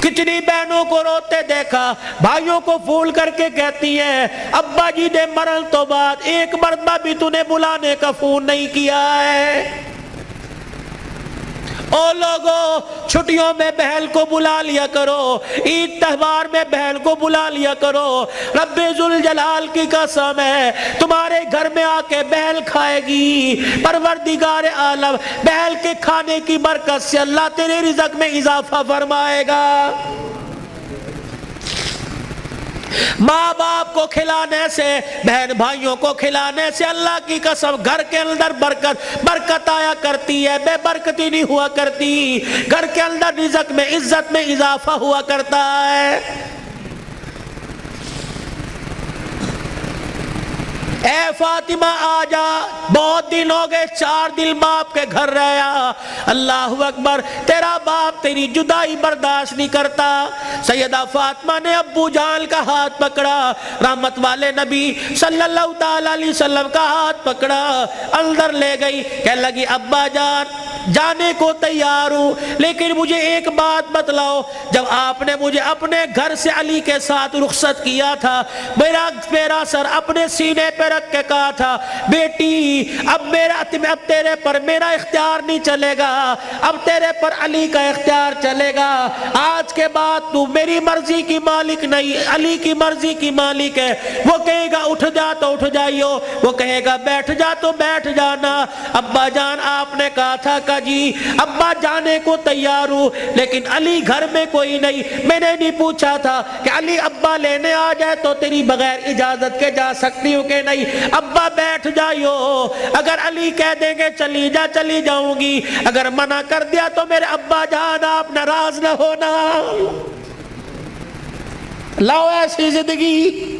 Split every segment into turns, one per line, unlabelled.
کتنی بہنوں کو روتے دیکھا، بھائیوں کو پھول کر کے کہتی ہیں ابا جی نے مرن تو بعد ایک مرتبہ بھی تو نے بلانے کا فون نہیں کیا ہے۔ او لوگوں، چھٹیوں میں بہن کو بلا لیا کرو، عید تہوار میں بہن کو بلا لیا کرو۔ رب ذوالجلال کی قسم ہے تمہارے گھر میں آ کے بہن کھائے گی، پروردگار عالم بہن کے کھانے کی برکت سے اللہ تیرے رزق میں اضافہ فرمائے گا۔ ماں باپ کو کھلانے سے، بہن بھائیوں کو کھلانے سے اللہ کی قسم گھر کے اندر برکت آیا کرتی ہے، بے برکتی نہیں ہوا کرتی۔ گھر کے اندر رزق میں، عزت میں اضافہ ہوا کرتا ہے۔ اے فاطمہ آ جا، بہت دن ہو گئے، 4 دن باپ کے گھر رہا۔ اللہ اکبر، تیرا باپ تیری جدائی برداشت نہیں کرتا۔ سیدہ فاطمہ نے ابو جان کا ہاتھ پکڑا، رحمت والے نبی صلی اللہ تعالی علیہ وسلم کا ہاتھ پکڑا، اندر لے گئی، کہنے لگی ابا جان جانے کو تیار ہوں، لیکن مجھے ایک بات بتلاؤ، جب آپ نے مجھے اپنے گھر سے علی کے ساتھ رخصت کیا تھا، میرا سر اپنے سینے پہ رکھ کے کہا تھا بیٹی اب تیرے پر میرا اختیار نہیں چلے گا، اب تیرے پر علی کا اختیار چلے گا، آج کے بعد تو میری مرضی کی مالک نہیں، علی کی مرضی کی مالک ہے۔ وہ کہے گا اٹھ جا تو اٹھ جائیو، وہ کہے گا بیٹھ جا تو بیٹھ جانا۔ ابا جان آپ نے کہا تھا کہ جی ابا جانے کو تیار ہوں، لیکن علی گھر میں کوئی نہیں، میں نے نہیں پوچھا تھا کہ علی ابا لینے آ جائے تو تیری بغیر اجازت کے جا سکتی ہوں کہ نہیں، ابا بیٹھ جائیو، اگر علی کہہ دیں گے چلی جا چلی جاؤں گی، اگر منع کر دیا تو میرے ابا جان آپ ناراض نہ ہونا۔ لاؤ ایسی زندگی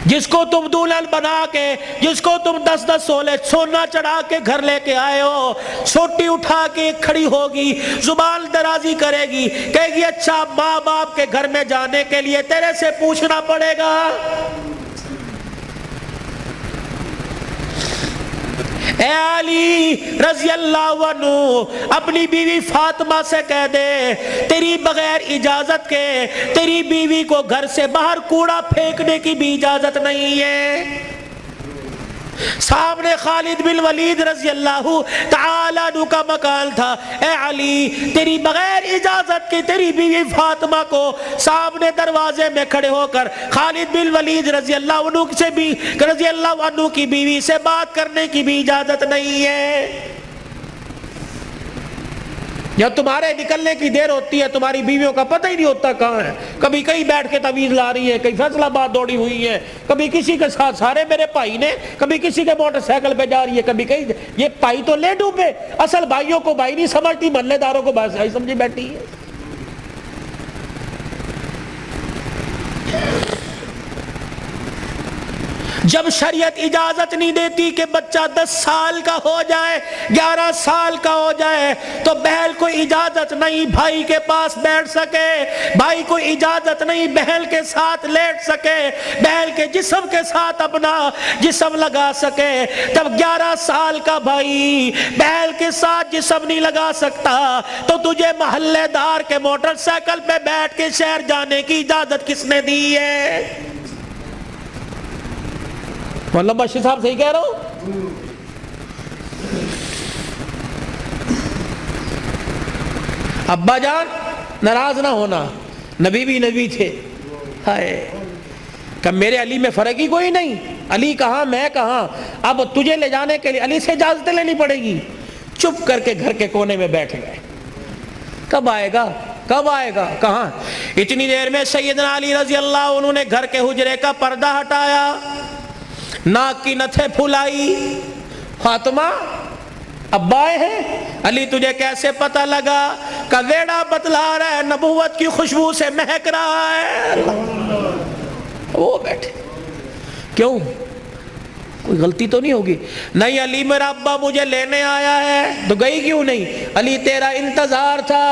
جس کو تم دلہن بنا کے، جس کو تم 10 سولے سونا چڑھا کے گھر لے کے آئے ہو، سوٹی اٹھا کے کھڑی ہوگی، زبان درازی کرے گی، کہے گی اچھا ماں باپ کے گھر میں جانے کے لیے تیرے سے پوچھنا پڑے گا۔ اے علی رضی اللہ عنہ اپنی بیوی فاطمہ سے کہہ دے تیری بغیر اجازت کے تیری بیوی کو گھر سے باہر کوڑا پھینکنے کی بھی اجازت نہیں ہے۔ سامنے خالد بن ولید رضی اللہ تعالیٰ عنہ کا مکان تھا، اے علی تیری بغیر اجازت کی تیری بیوی فاطمہ کو سامنے دروازے میں کھڑے ہو کر خالد بن ولید رضی اللہ عنہ کی بیوی سے بات کرنے کی بھی اجازت نہیں ہے۔ جب تمہارے نکلنے کی دیر ہوتی ہے تمہاری بیویوں کا پتہ ہی نہیں ہوتا کہاں ہے، کبھی کہیں بیٹھ کے تعویذ لا رہی ہے، کہیں فیصل آباد دوڑی ہوئی ہے، کبھی کسی کے ساتھ سارے میرے بھائی نے، کبھی کسی کے موٹر سائیکل پہ جا رہی ہے، کبھی کہیں، یہ بھائی تو لے ڈوبے، اصل بھائیوں کو بھائی نہیں سمجھتی، محلے داروں کو بھائی سمجھی بیٹھی ہے۔ جب شریعت اجازت نہیں دیتی کہ بچہ 10 سال کا ہو جائے، 11 سال کا ہو جائے تو بہن کو اجازت نہیں بھائی کے پاس بیٹھ سکے، بھائی کو اجازت نہیں بہن کے ساتھ لیٹ سکے، بہن کے جسم کے ساتھ اپنا جسم لگا سکے۔ جب 11 سال کا بھائی بہن کے ساتھ جسم نہیں لگا سکتا تو تجھے محلے دار کے موٹر سائیکل پہ بیٹھ کے شہر جانے کی اجازت کس نے دی ہے؟ مولانا بشیر صاحب صحیح کہہ رہا ہوں؟ ابا جان ناراض نہ ہونا، نبی بھی نبی تھے، ہائے کہ میرے علی میں فرق ہی کوئی نہیں، علی کہاں میں کہاں، اب تجھے لے جانے کے لیے علی سے اجازت لینی پڑے گی۔ چپ کر کے گھر کے کونے میں بیٹھ گئے، کب آئے گا کب آئے گا کہاں؟ اتنی دیر میں سیدنا علی رضی اللہ عنہ نے گھر کے حجرے کا پردہ ہٹایا، ناک کی نتھے پھلائی، فاطمہ ابا آئے ہیں؟ علی تجھے کیسے پتہ لگا؟ کہ ویڑا بتلا رہا ہے، نبوت کی خوشبو سے مہک رہا ہے۔ وہ بیٹھے، کیوں کوئی غلطی تو نہیں ہوگی؟ نہیں علی میرا ابا مجھے لینے آیا ہے۔ تو گئی کیوں نہیں؟ علی تیرا انتظار تھا۔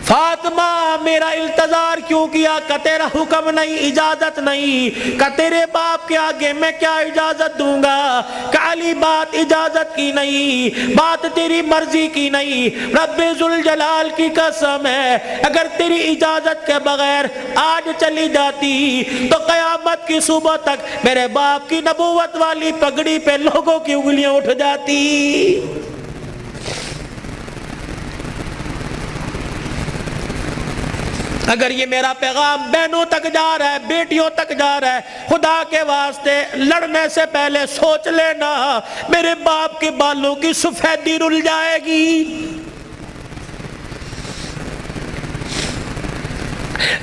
فاطمہ میرا التظار کیوں کیا؟ کہ تیرا حکم نہیں، اجازت نہیں، کہ تیرے باپ کے آگے میں کیا اجازت دوں گا؟ کہ علی بات اجازت کی نہیں، بات تیری مرضی کی نہیں، رب ذوالجلال کی قسم ہے اگر تیری اجازت کے بغیر آج چلی جاتی تو قیامت کی صبح تک میرے باپ کی نبوت والی پگڑی پہ لوگوں کی انگلیاں اٹھ جاتی۔ اگر یہ میرا پیغام بہنوں تک جا رہا ہے، بیٹیوں تک جا رہا ہے، خدا کے واسطے لڑنے سے پہلے سوچ لینا میرے باپ کے بالوں کی سفیدی رل جائے گی۔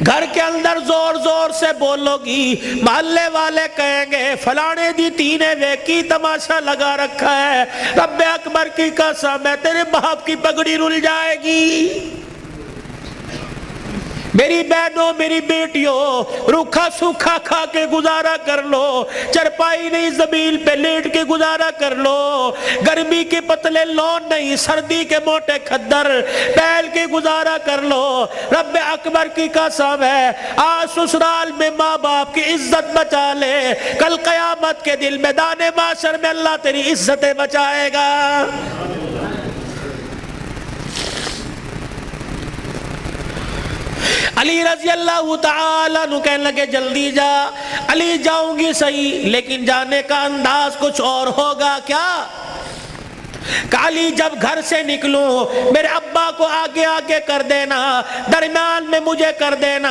گھر کے اندر زور زور سے بولو گی، محلے والے کہیں گے فلانے دی تینے ویکی تماشا لگا رکھا ہے، رب اکبر کی قسم ہے تیرے باپ کی پگڑی رل جائے گی۔ میری بہنوں میری بیٹیوں روکھا سوکھا کھا کے گزارا کر لو، چرپائی نہیں زمین پہ لیٹ کے گزارا کر لو، گرمی کے پتلے لون نہیں سردی کے موٹے کھدر پہل کے گزارا کر لو۔ رب اکبر کی قسم ہے آج سسرال میں ماں باپ کی عزت بچا لے، کل قیامت کے دن میدان معاشر میں اللہ تیری عزتیں بچائے گا۔ علی رضی اللہ تعالیٰ عنہ کہنے لگے جلدی جا۔ علی جاؤں گی صحیح لیکن جانے کا انداز کچھ اور ہوگا۔ کیا؟ علی جب گھر سے نکلوں میرے ابا کو آگے آگے کر دینا، درمیان میں مجھے کر دینا،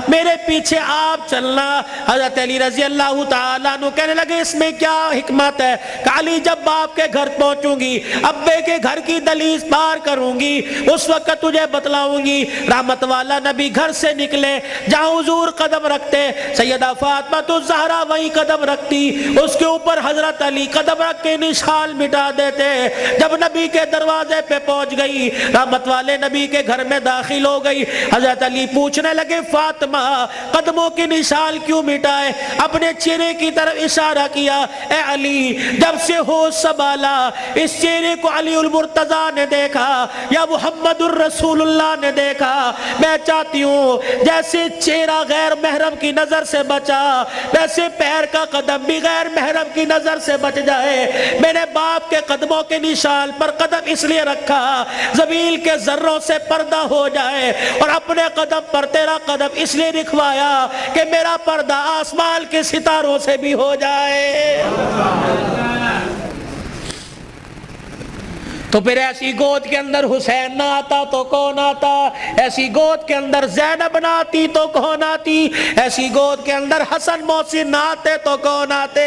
میرے پیچھے آپ چلنا۔ حضرت علی رضی اللہ تعالیٰ عنہ کہنے لگے اس میں کیا حکمت ہے؟ کہ علی جب باپ کے گھر پہنچوں گی، ابے کے گھر کی دہلیز پار کروں گی، اس وقت تجھے بتلاؤں گی۔ رحمت والا نبی گھر سے نکلے، جہاں حضور قدم رکھتے سیدہ فاطمہ تو زہرا وہیں قدم رکھتی، اس کے اوپر حضرت علی قدم رکھ کے نشان مٹا دیتے۔ جب نبی کے دروازے پہ پہنچ گئی، رحمت والے نبی کے گھر میں داخل ہو گئی، حضرت علی پوچھنے لگے فاطمہ قدموں کی نشان کیوں مٹائے؟ اپنے چہرے کی طرف اشارہ کیا، اے علی جب سے ہوش سنبھالا اس چہرے کو علی المرتضیٰ نے دیکھا یا محمد الرسول اللہ نے دیکھا، میں چاہتی ہوں جیسے چہرہ غیر محرم کی نظر سے بچا ویسے پیر کا قدم بھی غیر محرم کی نظر سے بچ جائے۔ میرے باپ کے قدموں کے نشان پر قدم اس لیے رکھا زمین کے ذروں سے پردہ ہو جائے، اور اپنے قدم پر تیرا قدم اس لیے رکھوایا کہ میرا پردہ آسمان کے ستاروں سے بھی ہو جائے۔ تو پھر ایسی گود کے اندر حسین نہ آتا تو کون آتا؟ ایسی گود کے اندر زینب نہ آتی تو کون آتی؟ ایسی گود کے اندر حسن محسن نہ آتے تو کون آتے؟